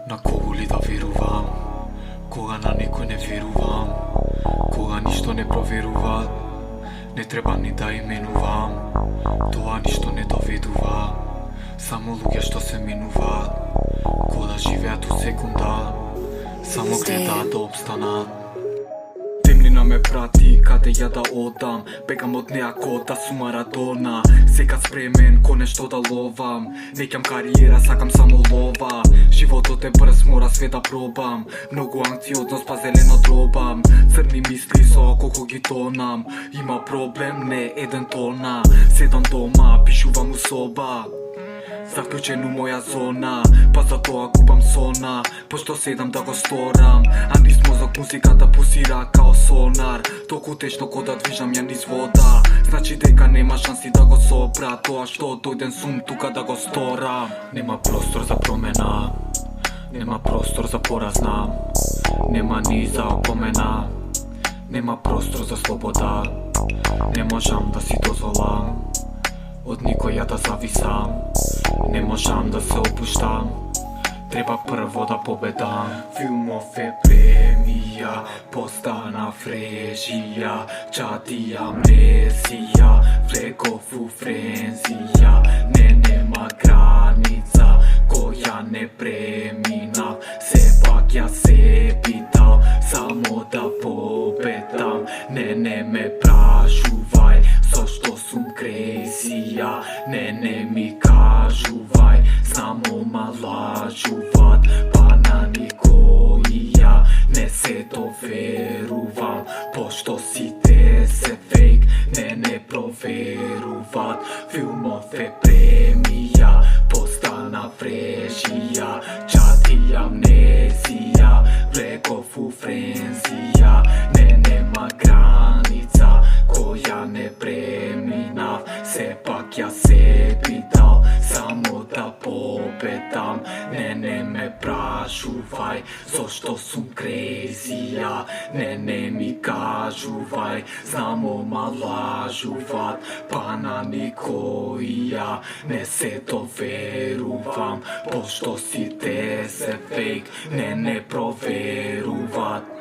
На кого ли да верувам, кога на некој не верувам, кога ништо не проверува, не треба ни да именувам. Тоа ништо не доведува, само луѓе што се менуваат, кода живеат у секунда, само гледаат да обстанат. Темнина ме прати, каде ја да одам, бегам од неа ко да сум Марадона. Секад спремен, ко нешто да ловам, неќам кариера, сакам само лова. Животот е брз, мора све да пробам, многу анксиозност па зелено дробам. Црни мисли со колку ги тонам, има проблем, не еден тона. Седам дома, пишувам у соба, заклучен у моја зона, па за тоа купам сона, пошто седам да го сторам. А низ мозок музиката пусира као сонар, толку тешно ко да движам ја низ вода. Значи дека нема шанси да го собра тоа што дојден сум тука да го сторам. Нема простор за промена, нема простор за поразна, нема ни за опомена, нема простор за слобода. Не можам да си дозволам од никој ја да зависам, не можам да се опуштам, треба прво да победам. Филмов е премија, постана фрежија, чати амнезија, влегов у френзија. Нема граница која не преминав, сепак ја се питав само да победам. Не ме прашувај зошто сум крезија, не ми кажувај, само ма лажуват, па на никоја не се доверувам, пошто сите се фейк, не проверуват. Филмов е премија, постана фрежија, чати амнезија, влегов у френзија. Нема граница која не преминав, сепак ја се питал само да победам. Не ме прашувај зошто сум крезија, не ми кажувај, само ма лажуват, па на никоја не се доверувам, пошто сите се фейк, не проверуват.